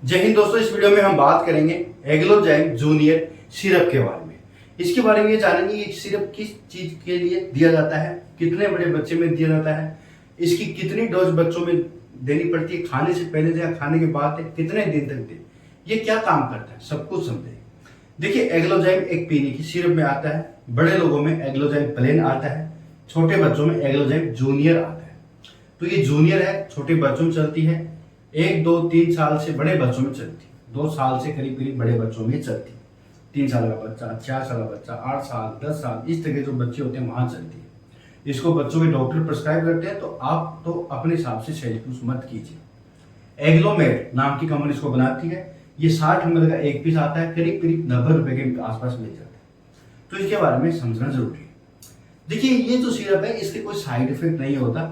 जय हिंद दोस्तों, इस वीडियो में हम बात करेंगे एग्लोजाइम जूनियर सिरप के बारे में। इसके बारे में ये जानेंगे ये सिरप किस चीज के लिए दिया जाता है, कितने बड़े बच्चे में दिया जाता है, इसकी कितनी डोज बच्चों में देनी पड़ती है, खाने से पहले या खाने के बाद कितने दिन तक दे, ये क्या काम करता है, सब कुछ समझेंगे। देखिए, एग्लोजाइम एक पीने की सिरप में आता है। बड़े लोगों में एग्लोजाइम प्लेन आता है, छोटे बच्चों में एग्लोजाइम जूनियर आता है। तो ये जूनियर है, छोटे बच्चों में चलती है, 1, 2, 3 साल से बड़े बच्चों में चलती है, 2 साल से करीब करीब बड़े बच्चों में चलती है। 3 साल का बच्चा, 4 साल का बच्चा, 8 साल, 10 साल, इस तरह के जो बच्चे होते हैं वहां चलती है। इसको बच्चों के डॉक्टर प्रिस्क्राइब करते हैं, तो आप तो अपने हिसाब से साइड यूज मत कीजिए। एग्लोमेड नाम की कंपनी इसको बनाती है। ये 60 ml का एक पीस आता है, करीब करीब 90 रुपए के आसपास मिल जाता है। तो इसके बारे में समझना जरूरी है। देखिए, ये जो सिरप है इसके कोई साइड इफेक्ट नहीं होता,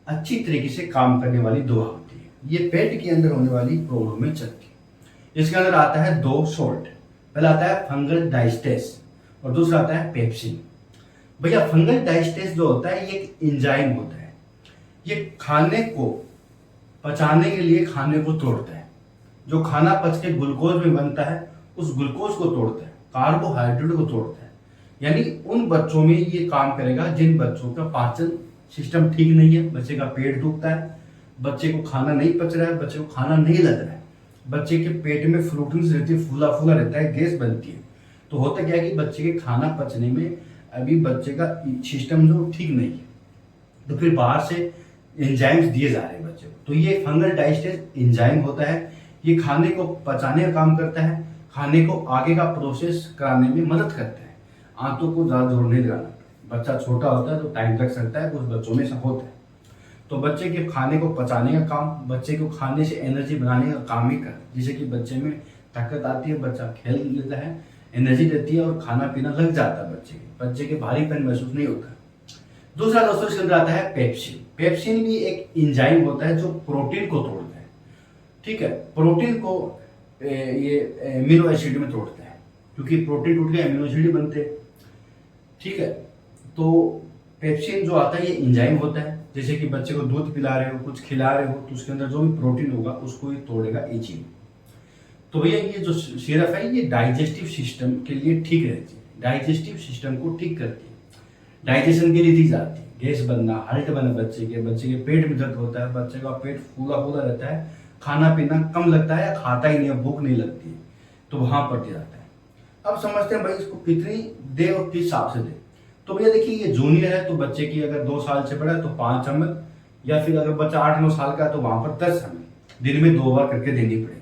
अच्छी तरीके से काम करने वाली दवा होती है। ये पेट के अंदर होने वाली प्रॉब्लम में चलती है। इसके अंदर आता है 2 सॉल्ट। पहला आता है फंगल डाइस्टेस और दूसरा आता है पेप्सिन। भैया, फंगल डाइस्टेस जो होता है ये एक एंजाइम होता है। ये खाने को पचाने के लिए खाने को तोड़ता है। जो खाना पच के ग्लूकोज में बनता है उस ग्लूकोज को तोड़ता है, कार्बोहाइड्रेट को तोड़ता है। यानी उन बच्चों में ये काम करेगा जिन बच्चों का पाचन सिस्टम ठीक नहीं है, बच्चे का पेट दुखता है, बच्चे को खाना नहीं पच रहा है, बच्चे को खाना नहीं लग रहा है, बच्चे के पेट में फ्लूटिंग्स रहती है, फूला फूला रहता है, गैस बनती है। तो होता क्या है कि बच्चे के खाना पचने में अभी बच्चे का सिस्टम जो ठीक नहीं है, तो फिर बाहर से एंजाइम्स दिए जा रहे हैं बच्चे को। तो ये फंगल डाइजेस्ट एंजाइम होता है। ये खाने को पचाने का काम करता है, खाने को आगे का प्रोसेस कराने में मदद करता है। आंतों को ज्यादा जोर नहीं लगाना। बच्चा छोटा होता है तो टाइम लग सकता है, कुछ बच्चों में ऐसा होता है। तो बच्चे के खाने को पचाने का काम, बच्चे को खाने से एनर्जी बनाने का काम ही कर, जिससे कि बच्चे में ताकत आती है, बच्चा खेल लेता है, एनर्जी देती है और खाना पीना लग जाता है बच्चे के भारीपन महसूस नहीं होता। दूसरा दोस्तों इसके अंदर आता है पेप्सिन। पेप्सिन भी एक एंजाइम होता है जो प्रोटीन को तोड़ता है। ठीक है, प्रोटीन को ये एमिनो एसिड में तोड़ता है, क्योंकि प्रोटीन टूट के एमिनो एसिड बनते हैं। ठीक है, तो पेप्सिन जो आता है ये एंजाइम होता है। जैसे कि बच्चे को दूध पिला रहे हो, कुछ खिला रहे हो, तो उसके अंदर जो भी प्रोटीन होगा उसको ये तोड़ेगा एंजाइम। तो भैया, ये जो सिरप है ये डाइजेस्टिव सिस्टम के लिए ठीक रहती है, डाइजेस्टिव सिस्टम को ठीक करती है, डाइजेशन के लिए दी जाती है। गैस बनना, हार्ट बनना, बच्चे के पेट में दर्द होता है, बच्चे का पेट फूला फूला रहता है, खाना पीना कम लगता है या खाता ही नहीं है, भूख नहीं लगती है, तो वहां पर दिया जाता है। अब समझते हैं भाई इसको कितनी दे और किस हिसाब से दे। तो भैया देखिए, ये जूनियर है तो बच्चे की अगर 2 साल से बड़ा है तो 5 ml, या फिर अगर बच्चा 8-9 साल का है तो वहां पर 10 ml दिन में 2 बार करके देनी पड़ेगी।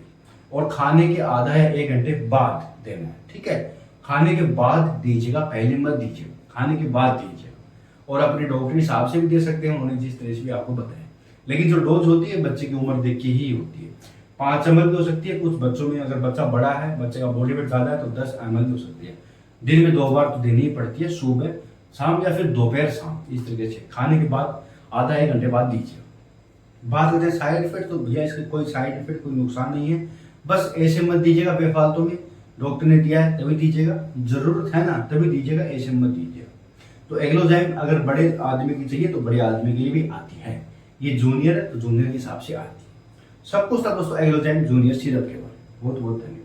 और खाने के आधा या 1 घंटे बाद देना है। ठीक है, खाने के बाद दीजिएगा, पहले मत दीजिएगा, खाने के बाद दीजिएगा। और अपने डॉक्टर हिसाब से भी दे सकते हैं, उन्होंने जिस तरह से भी आपको बताया। लेकिन जो डोज होती है बच्चे की उम्र देख के ही होती है। 5 ml भी हो सकती है, कुछ बच्चों में अगर बच्चा बड़ा है, बच्चे का बॉडी वेट ज्यादा है तो 10 ml भी हो सकती है। दिन में 2 बार तो देनी ही पड़ती है, सुबह शाम या फिर दोपहर शाम, इस तरीके से खाने के बाद आधा 1 घंटे बाद दीजिए। बात करते हैं साइड इफेक्ट, तो भैया इसके कोई साइड इफेक्ट, कोई नुकसान नहीं है। बस ऐसे मत दीजिएगा बेफालतू में, डॉक्टर ने दिया है तभी दीजिएगा, जरूरत है ना तभी दीजिएगा, ऐसे मत दीजिएगा। तो एग्लोजाइम अगर बड़े आदमी की चाहिए तो बड़े आदमी के लिए भी आती है। ये जूनियर है तो जूनियर के हिसाब से आती है। सब कुछ था दोस्तों एग्लोजाइम जूनियर सिरप के बारे में। बहुत बहुत धन्यवाद।